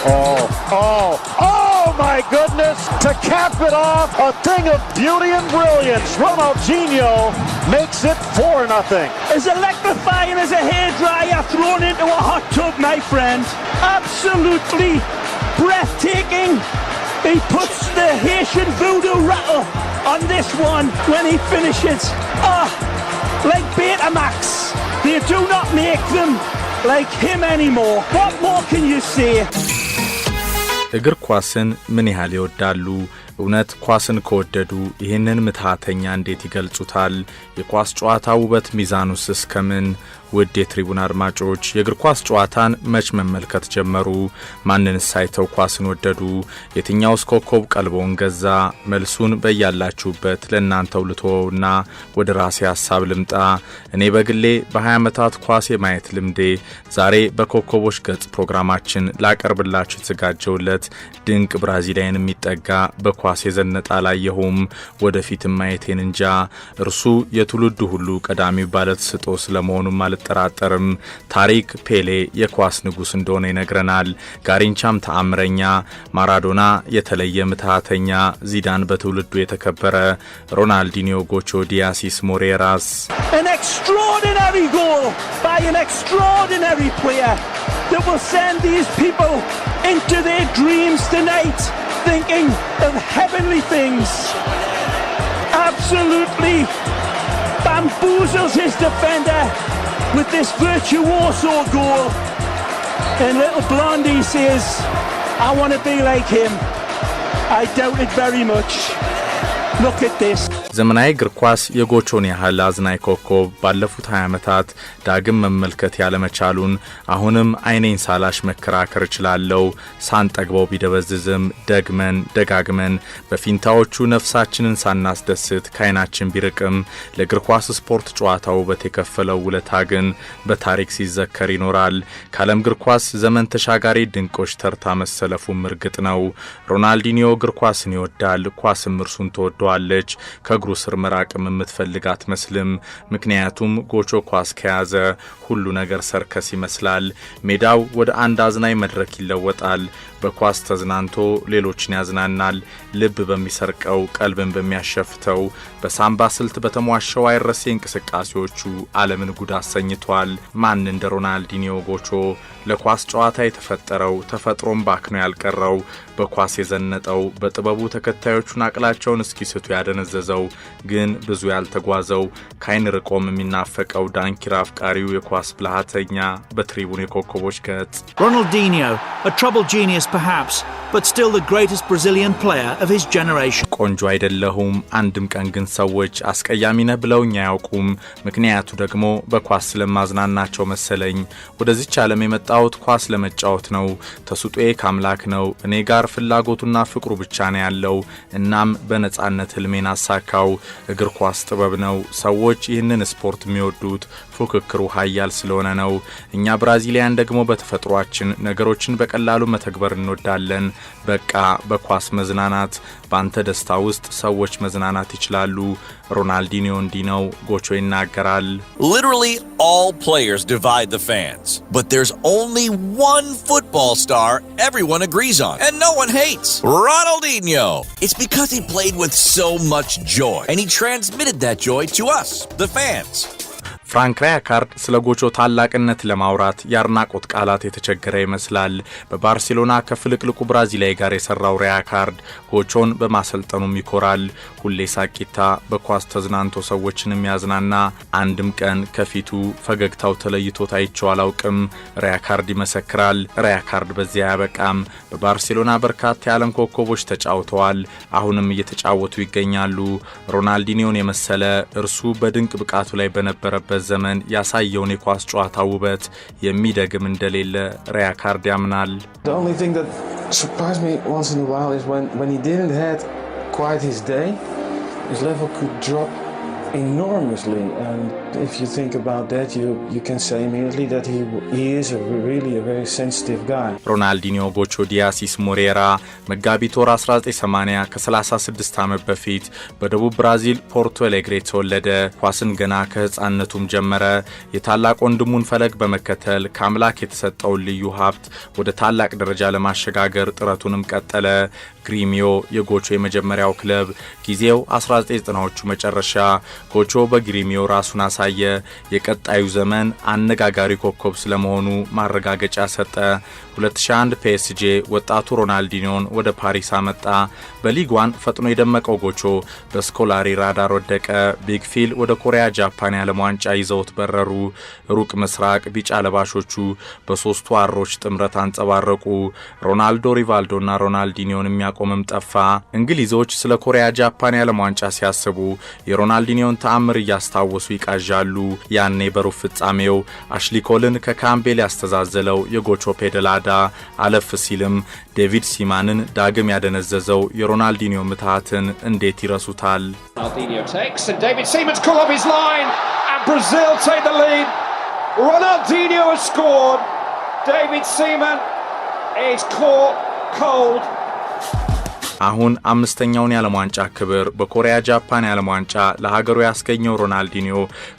Oh my goodness! To cap it off, a thing of beauty and brilliance. Ronaldinho makes it 4-0. As electrifying as a hairdryer thrown into a hot tub, my friend. Absolutely breathtaking. He puts the Haitian voodoo rattle on this one when he finishes. Like Betamax. They do not make them like him anymore. What more can you say? እግር ኳስን ምን ያህል ይወዳሉ? እውነት ኳስን ከወደዱ ይህንን ምትሃተኛ እንዴት ይገልጹታል? የኳስ ጨዋታ ውበት ሚዛኑስ እስከምን? ውድ የትሪቡን አድማጮች የእግር ኳስ ጨዋታን መች መመልከት ጀመሩ? ማንንስ ሳይተው ኳስን ወደዱ? የትኛውስ ኮከብ ቀልቦን ገዛ? መልሱን በያላችሁበት ለእናንተው ልተወውና ወደ ራሴ ሐሳብ ልምጣ። እኔ በግሌ በ20 ዓመታት ኳስ የማየት ልምዴ ዛሬ በኮከቦች ገጽ ፕሮግራማችን ላቀርብላችሁ የተዘጋጀውለት ድንቅ ብራዚላዊን የሚጠጋ በኳስ የዘነጣ አላየሁም። ወደፊትም ማየቴን እንጃ። እርሱ የትውልዱ ሁሉ ቀዳሚው ባለተሰጦ ስለመሆኑ አልጠራጠርም። ታሪክ ፔሌ የኳስ ንጉስ እንደሆነ ይነግረናል። ጋሪንቻም ተአምረኛ፣ ማራዶና የተለየ ምትሃተኛ፣ ዚዳን በትውልዱ የተከበረ፣ ሮናልዲኒዮ ጎቾ ዲያሲስ ሞሬራስ. An extraordinary goal by an extraordinary player that will send these people into their dreams tonight thinking of heavenly things. Absolutely bamboozles his defender with this virtuoso goal. And little Blondie says, I want to be like him. I doubt it very much. Look at this. ዘመናዊ እግር ኳስ የጎቾን ያህል አዝናኝ ኮከብ ባለፉት 20 ዓመታት ዳግም መመልከት ያለመቻሉን አሁንም አይኔን ሳላሽ መከራከር እችላለሁ። ሳንጠግበው ቢደበዝዝም ደጋግመን በፊንታዎቹ ነፍሳችንን ሳናስደስት ካይናችን ቢርቅም ለእግር ኳስ ስፖርት ጨዋታው በተከፈለው ውለታ ግን በታሪክ ሲዘከር ይኖራል። ካለም እግር ኳስ ዘመን ተሻጋሪ ድንቆች ተርታ መሰለፉም እርግጥ ነው። ሮናልዲኒዮ እግር ኳስን ይወዳል፣ ኳስም እርሱን ተወደዋለች። ከእግሩ ስር መራቅም የምትፈልጋት መስልም። ምክንያቱም ጎቾ ኳስ ከያዘ ሁሉ ነገር ሰርከስ ይመስላል። ሜዳው ወደ አንድ አዝናኝ መድረክ ይለወጣል። በኳስ ተዝናንቶ ሌሎችን ያዝናናል። ልብ በሚሰርቀው ቀልብን በሚያሸፍተው በሳምባ ስልት በተሟሸው አይረሴ እንቅስቃሴዎቹ ዓለምን ጉድ አሰኝቷል። ማን እንደ ሮናልዲኒዮ ጎቾ ለኳስ ጨዋታ የተፈጠረው ተፈጥሮም ባክኖ ያልቀረው በኳስ የዘነጠው በጥበቡ ተከታዮቹን አቅላቸውን እስኪስቱ ያደነዘዘው ግን ብዙ ያልተጓዘው ካይን ርቆም የሚናፈቀው ዳንኪራ አፍቃሪው የኳስ ብልሃተኛ በትሪቡን የኮከቦች ገጽ Ronaldinho, a troubled genius perhaps, but still the greatest Brazilian player of his generation. ቆንጆ አይደለሁም አንድም ቀን ግን ሰዎች አስቀያሚ ነህ ብለውኝ አያውቁም። ምክንያቱ ደግሞ በኳስ ስለማዝናናቸው መሰለኝ። ወደዚች ዓለም የመጣሁት ኳስ ለመጫወት ነው። ተስጦዬ ካምላክ ነው። እኔ ጋር ፍላጎቱና ፍቅሩ ብቻ ነው ያለው። እናም በነጻነት ህልሜን አሳካው። እግር ኳስ ጥበብ ነው። ሰዎች ይህንን ስፖርት የሚወዱት ፉክክሩ ኃያል ስለሆነ ነው። እኛ ብራዚሊያን ደግሞ በተፈጥሯችን ነገሮችን በቀላሉ መተግበር እንወዳለን። በቃ በኳስ መዝናናት ባንተ ደስታ ውስጥ ሰዎች መዝናናት ይችላሉ። ሮናልዲኒዮ እንዲነው ጎቾ ይናገራል። Literally all players divide the fans, but there's only one football star everyone agrees on and no one hates. Ronaldinho. It's because he played with so much joy and he transmitted that joy to us, the fans. ፍራንክ ራያካርድ ስለ ጎቾ ታላቅነት ለማውራት ያርናቆት ቃላት የተቸገረ ይመስላል። በባርሴሎና ከፍልቅልቁ ብራዚላዊ ጋር የሰራው ራያካርድ ጎቾን በማሰልጠኑም ይኮራል። ሁሌ ሳቂታ በኳስ ተዝናንቶ ሰዎችን የሚያዝናና አንድም ቀን ከፊቱ ፈገግታው ተለይቶት አይቼው አላውቅም። ራያካርድ ይመሰክራል። ራያካርድ በዚያ ያበቃም። በባርሴሎና በርካታ የዓለም ኮከቦች ተጫውተዋል። አሁንም እየተጫወቱ ይገኛሉ። ሮናልዲኒዮን የመሰለ እርሱ በድንቅ ብቃቱ ላይ በነበረበት ዘመን ያሳየውን የኳስ ጨዋታ ውበት የሚደግም እንደሌለ ራያካርድ ያምናል። The only thing that surprised me once in a while is when he didn't have quite his day, his level could drop enormously, and if you think about that, you can say immediately that he is really a very sensitive guy. ሮናልዲኒዮ ጎቾ ዲያሲስ ሞሬራ መጋቢት ወር 1980 ከ36 ዓመት በፊት በደቡብ ብራዚል ፖርቶ አሌግሬ ተወለደ። ኳስን ገና ከህፃንነቱም ጀመረ። የታላቅ ወንድሙን ፈለግ በመከተል ከአምላክ የተሰጠውን ልዩ ሀብት ወደ ታላቅ ደረጃ ለማሸጋገር ጥረቱንም ቀጠለ። ግሪሚዮ የጎቾ የመጀመሪያው ክለብ፣ ጊዜው 1990ዎቹ መጨረሻ። ጎቾ በግሪሚዮ ራሱን አሳየ። የቀጣዩ ዘመን አነጋጋሪ ኮከብ ስለመሆኑ ማረጋገጫ ሰጠ። 2001 ፒኤስጂ ወጣቱ ሮናልዲኒዮን ወደ ፓሪስ አመጣ። በሊግ 1 ፈጥኖ የደመቀው ጎቾ በስኮላሪ ራዳር ወደቀ። ቢግ ፊል ወደ ኮሪያ ጃፓን ያለም ዋንጫ ይዘውት በረሩ። ሩቅ ምስራቅ ቢጫ ለባሾቹ በሶስቱ አሮች ጥምረት አንጸባረቁ። ሮናልዶ ሪቫልዶና ሮናልዲኒዮን የሚያቆምም ጠፋ። እንግሊዞች ስለ ኮሪያ ጃፓን ያለም ዋንጫ ሲያስቡ የሮናልዲኒዮን ተአምር እያስታወሱ ይቃዣሉ። ያኔ በሩብ ፍጻሜው አሽሊኮልን ከካምቤል ያስተዛዘለው የጎቾ ፔደላዳ አለፍ ሲልም ዴቪድ ሲማንን ዳግም ያደነዘዘው የሮናልዲኒዮ ምትሃትን እንዴት ይረሱታል? Ronaldinho takes and David Seaman's call off his line and Brazil take the lead. Ronaldinho has scored. David Seaman is caught cold. አሁን አምስተኛውን የዓለም ዋንጫ ክብር በኮሪያ ጃፓን የዓለም ዋንጫ ለሀገሩ ያስገኘው ሮናልዲኒዮ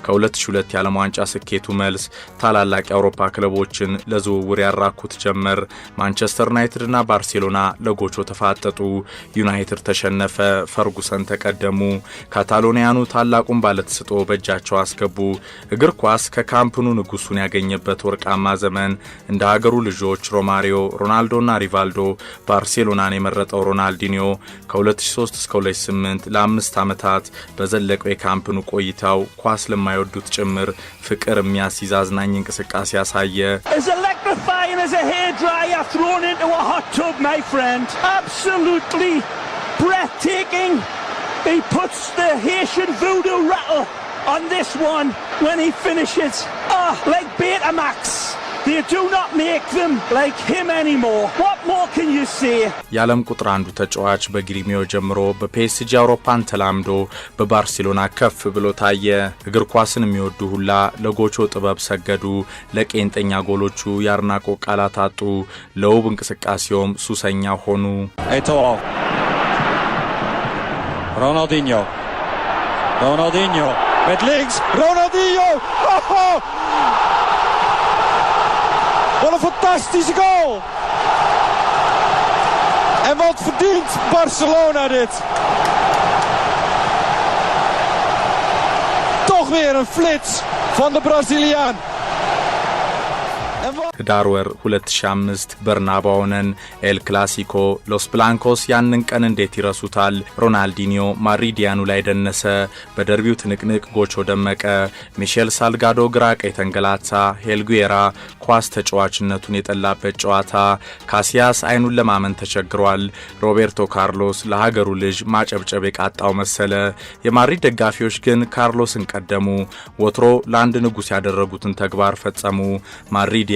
ከ2002 የዓለም ዋንጫ ስኬቱ መልስ ታላላቅ የአውሮፓ ክለቦችን ለዝውውር ያራኩት ጀመር። ማንቸስተር ዩናይትድ እና ባርሴሎና ለጎቾ ተፋጠጡ። ዩናይትድ ተሸነፈ፣ ፈርጉሰን ተቀደሙ። ካታሎኒያኑ ታላቁን ባለተሰጥኦ በእጃቸው አስገቡ። እግር ኳስ ከካምፕኑ ንጉሱን ያገኘበት ወርቃማ ዘመን። እንደ ሀገሩ ልጆች ሮማሪዮ፣ ሮናልዶና ሪቫልዶ ባርሴሎናን የመረጠው ሮናልዲኒዮ ከ2003 እስከ 2008 ለ5 ዓመታት በዘለቀው የካምፕኑ ቆይታው ኳስ ለማይወዱት ጭምር ፍቅር የሚያስይዝ አዝናኝ እንቅስቃሴ ያሳየ። As electrifying as a hairdryer thrown into a hot tub, my friend. Absolutely breathtaking. He puts the Haitian voodoo rattle on this one when he finishes. Like Betamax. They do not make them like him anymore. What more can you say? የዓለም ቁጥር አንዱ ተጫዋች በግሪሚዮ ጀምሮ በፒኤስጂ አውሮፓን ተላምዶ በባርሴሎና ከፍ ብሎ ታየ። እግር ኳስን የሚወዱ ሁላ ለጎቾ ጥበብ ሰገዱ። ለቄንጠኛ ጎሎቹ ያርናቆ ቃላት አጡ። ለውብ እንቅስቃሴውም ሱሰኛ ሆኑ። Eto'o. Ronaldinho met links. Ronaldinho! Oh! Wat een fantastische goal! En wat verdient Barcelona dit? Toch weer een flits van de Braziliaan. ህዳር ወር 2005 በርናባውንን ኤል ክላሲኮ ሎስ ብላንኮስ ያንን ቀን እንዴት ይረሱታል? ሮናልዲኒዮ ማድሪዲያኑ ላይ ደነሰ። በደርቢው ትንቅንቅ ጎቾ ደመቀ። ሚሼል ሳልጋዶ ግራ ቀኝ ተንገላታ። ሄልጉዌራ ኳስ ተጫዋችነቱን የጠላበት ጨዋታ። ካሲያስ አይኑን ለማመን ተቸግሯል። ሮቤርቶ ካርሎስ ለሀገሩ ልጅ ማጨብጨብ የቃጣው መሰለ። የማድሪድ ደጋፊዎች ግን ካርሎስን ቀደሙ። ወትሮ ለአንድ ንጉስ ያደረጉትን ተግባር ፈጸሙ። ማድሪዲያኑ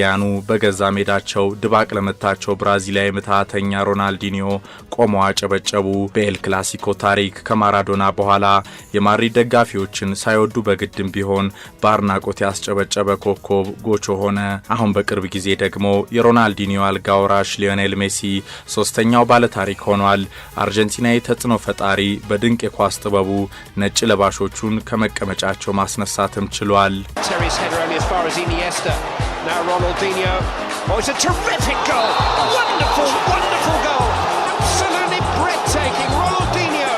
በገዛ ሜዳቸው ድባቅ ለመታቸው ብራዚላዊ ምትሃተኛ ሮናልዲኒዮ ቆመው አጨበጨቡ። በኤል ክላሲኮ ታሪክ ከማራዶና በኋላ የማድሪድ ደጋፊዎችን ሳይወዱ በግድም ቢሆን በአድናቆት ያስጨበጨበ ኮከብ ጎቾ ሆነ። አሁን በቅርብ ጊዜ ደግሞ የሮናልዲኒዮ አልጋ ወራሽ ሊዮኔል ሜሲ ሶስተኛው ባለታሪክ ሆኗል። አርጀንቲናዊ ተጽዕኖ ፈጣሪ በድንቅ የኳስ ጥበቡ ነጭ ለባሾቹን ከመቀመጫቸው ማስነሳትም ችሏል። Now Ronaldinho. Oh, it's a terrific goal. Wonderful, wonderful goal. Absolutely breathtaking. Ronaldinho.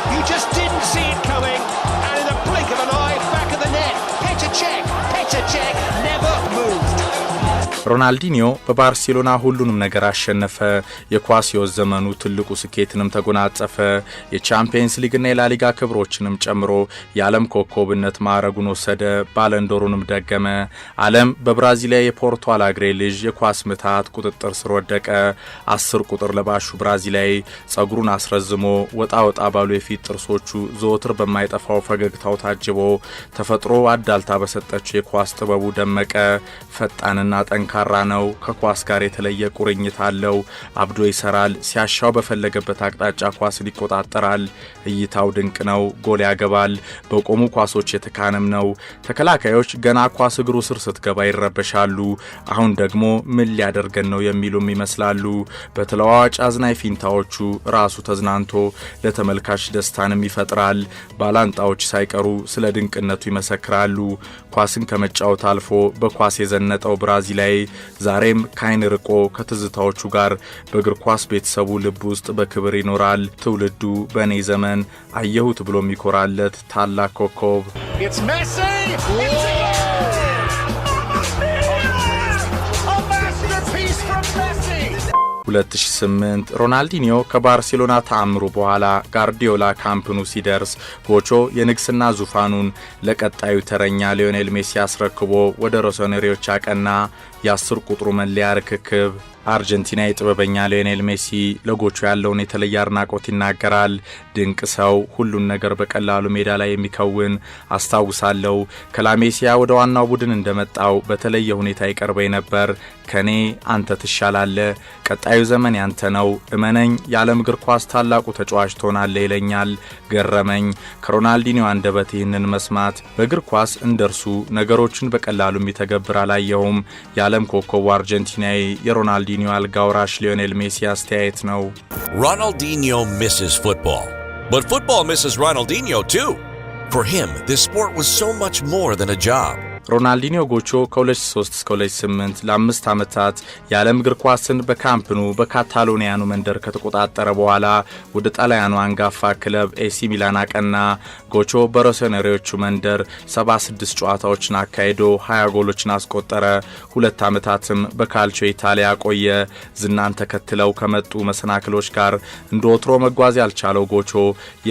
You just didn't see it coming. And in the blink of an eye, back of the net. Petr Cech never moved. ሮናልዲኒዮ በባርሴሎና ሁሉንም ነገር አሸነፈ። የኳስ ሕይወት ዘመኑ ትልቁ ስኬትንም ተጎናጸፈ። የቻምፒየንስ ሊግና የላሊጋ ክብሮችንም ጨምሮ የዓለም ኮከብነት ማዕረጉን ወሰደ። ባለንዶሩንም ደገመ። ዓለም በብራዚሊያ የፖርቶ አሌግሬ ልጅ የኳስ ምታት ቁጥጥር ስር ወደቀ። 10 ቁጥር ለባሹ ብራዚላዊ ጸጉሩን አስረዝሞ ወጣ ባሉ የፊት ጥርሶቹ ዘወትር በማይጠፋው ፈገግታው ታጅቦ ተፈጥሮ አዳልታ በሰጠችው የኳስ ጥበቡ ደመቀ። ፈጣንና ጠንካራ ጠንካራ ነው። ከኳስ ጋር የተለየ ቁርኝት አለው። አብዶ ይሰራል። ሲያሻው በፈለገበት አቅጣጫ ኳስን ይቆጣጠራል። እይታው ድንቅ ነው። ጎል ያገባል። በቆሙ ኳሶች የተካነም ነው። ተከላካዮች ገና ኳስ እግሩ ስር ስትገባ ይረበሻሉ። አሁን ደግሞ ምን ሊያደርገን ነው የሚሉም ይመስላሉ። በተለዋዋጭ አዝናኝ ፊንታዎቹ ራሱ ተዝናንቶ ለተመልካች ደስታንም ይፈጥራል። ባላንጣዎች ሳይቀሩ ስለ ድንቅነቱ ይመሰክራሉ። ኳስን ከመጫወት አልፎ በኳስ የዘነጠው ብራዚላዊ ዛሬም ካይን ርቆ ከትዝታዎቹ ጋር በእግር ኳስ ቤተሰቡ ልብ ውስጥ በክብር ይኖራል። ትውልዱ በኔ ዘመን አየሁት ብሎ የሚኮራለት ታላቅ ኮከብ 2008 ሮናልዲኒዮ ከባርሴሎና ተአምሩ በኋላ ጋርዲዮላ ካምፕኑ ሲደርስ ጎቾ የንግስና ዙፋኑን ለቀጣዩ ተረኛ ሊዮኔል ሜሲ አስረክቦ ወደ ሮሰነሪዎች አቀና። የ10 ቁጥሩ መለያ ርክክብ አርጀንቲና የጥበበኛ ሊዮኔል ሜሲ ለጎቹ ያለውን የተለየ አድናቆት ይናገራል። ድንቅ ሰው፣ ሁሉን ነገር በቀላሉ ሜዳ ላይ የሚከውን አስታውሳለሁ። ከላሜሲያ ወደ ዋናው ቡድን እንደመጣው በተለየ ሁኔታ ይቀርበኝ ነበር። ከኔ አንተ ትሻላለህ፣ ቀጣዩ ዘመን ያንተ ነው፣ እመነኝ፣ የዓለም እግር ኳስ ታላቁ ተጫዋች ትሆናለህ ይለኛል። ገረመኝ። ከሮናልዲኒዮ አንደበት ይህንን መስማት። በእግር ኳስ እንደርሱ ነገሮችን በቀላሉ የሚተገብር አላየሁም። የዓለም ኮከቡ አርጀንቲናዊ የሮናልዲኒዮ አልጋ ወራሽ ሊዮኔል ሜሲ አስተያየት ነው። Ronaldinho misses football, but football misses Ronaldinho too. For him, this sport was so much more than a job. ሮናልዲኒዮ ጎቾ ከ2003 እስከ 2008 ለ5 ዓመታት የዓለም እግር ኳስን በካምፕኑ በካታሎኒያኑ መንደር ከተቆጣጠረ በኋላ ወደ ጣሊያኑ አንጋፋ ክለብ ኤሲ ሚላን አቀና። ጎቾ በሮሰነሪዎቹ መንደር 76 ጨዋታዎችን አካሂዶ 20 ጎሎችን አስቆጠረ። 2 ዓመታትም በካልቾ ኢታሊያ ቆየ። ዝናን ተከትለው ከመጡ መሰናክሎች ጋር እንደ ወትሮ መጓዝ ያልቻለው ጎቾ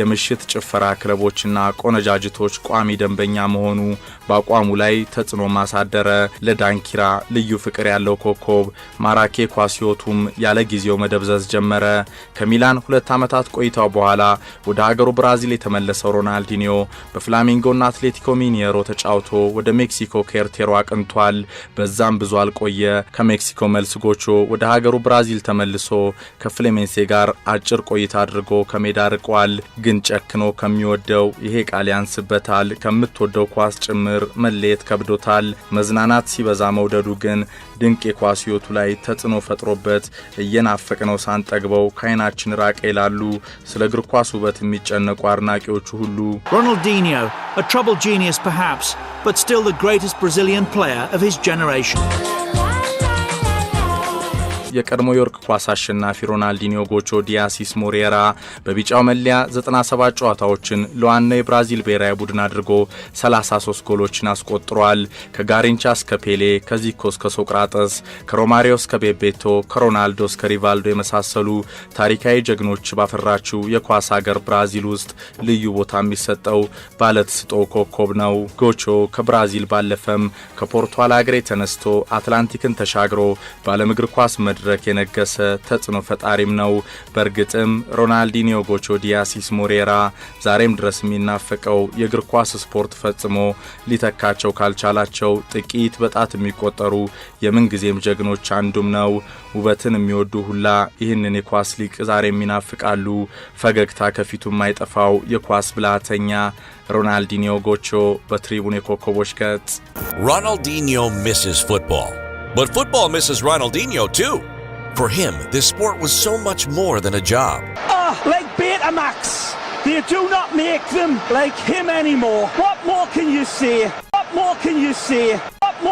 የምሽት ጭፈራ ክለቦችና ቆነጃጅቶች ቋሚ ደንበኛ መሆኑ በአቋሙ ላይ ተጽዕኖ ማሳደረ። ለዳንኪራ ልዩ ፍቅር ያለው ኮከብ ማራኬ ኳሲዮቱም ያለ ጊዜው መደብዘዝ ጀመረ። ከሚላን 2 ዓመታት ቆይታው በኋላ ወደ ሀገሩ ብራዚል የተመለሰው ሮናልዲኒዮ በፍላሚንጎና አትሌቲኮ ሚኒየሮ ተጫውቶ ወደ ሜክሲኮ ኬርቴሮ አቅንቷል። በዛም ብዙ አልቆየ። ከሜክሲኮ መልስ ጎቾ ወደ ሀገሩ ብራዚል ተመልሶ ከፍሌሜንሴ ጋር አጭር ቆይታ አድርጎ ከሜዳ ርቋል። ግን ጨክኖ ከሚወደው ይሄ ቃል ያንስበታል ከምትወደው ኳስ ጭምር መለየት ከብዶታል። መዝናናት ሲበዛ መውደዱ ግን ድንቅ የኳስ ሕይወቱ ላይ ተጽዕኖ ፈጥሮበት እየናፈቅነው ሳንጠግበው ከዓይናችን ራቀ ይላሉ ስለ እግር ኳስ ውበት የሚጨነቁ አድናቂዎቹ ሁሉ። Ronaldinho, a troubled genius perhaps, but still the greatest Brazilian player of his generation. የቀድሞ የወርቅ ኳስ አሸናፊ ሮናልዲኒዮ ጎቾ ዲያሲስ ሞሬራ በቢጫው መለያ 97 ጨዋታዎችን ለዋናው የብራዚል ብሔራዊ ቡድን አድርጎ 33 ጎሎችን አስቆጥሯል። ከጋሪንቻ እስከ ፔሌ፣ ከዚኮ እስከ ሶቅራጠስ፣ ከሮማሪዮ እስከ ቤቤቶ፣ ከሮናልዶ እስከ ሪቫልዶ የመሳሰሉ ታሪካዊ ጀግኖች ባፈራችው የኳስ ሀገር ብራዚል ውስጥ ልዩ ቦታ የሚሰጠው ባለተሰጥኦ ኮከብ ነው። ጎቾ ከብራዚል ባለፈም ከፖርቶ አላግሬ ተነስቶ አትላንቲክን ተሻግሮ በዓለም እግር ኳስ መድረክ የነገሰ ተጽዕኖ ፈጣሪም ነው። በእርግጥም ሮናልዲኒዮ ጎቾ ዲያሲስ ሞሬራ ዛሬም ድረስ የሚናፈቀው የእግር ኳስ ስፖርት ፈጽሞ ሊተካቸው ካልቻላቸው ጥቂት በጣት የሚቆጠሩ የምንጊዜም ጀግኖች አንዱም ነው። ውበትን የሚወዱ ሁላ ይህንን የኳስ ሊቅ ዛሬም ይናፍቃሉ። ፈገግታ ከፊቱ የማይጠፋው የኳስ ብልሃተኛ ሮናልዲኒዮ ጎቾ በትሪቡን የኮከቦች ገጽ። Ronaldinho misses football, but football misses Ronaldinho too. For him, this sport was so much more than a job. Like Betamax. They do not make them like him anymore. What more can you say? What more can you say?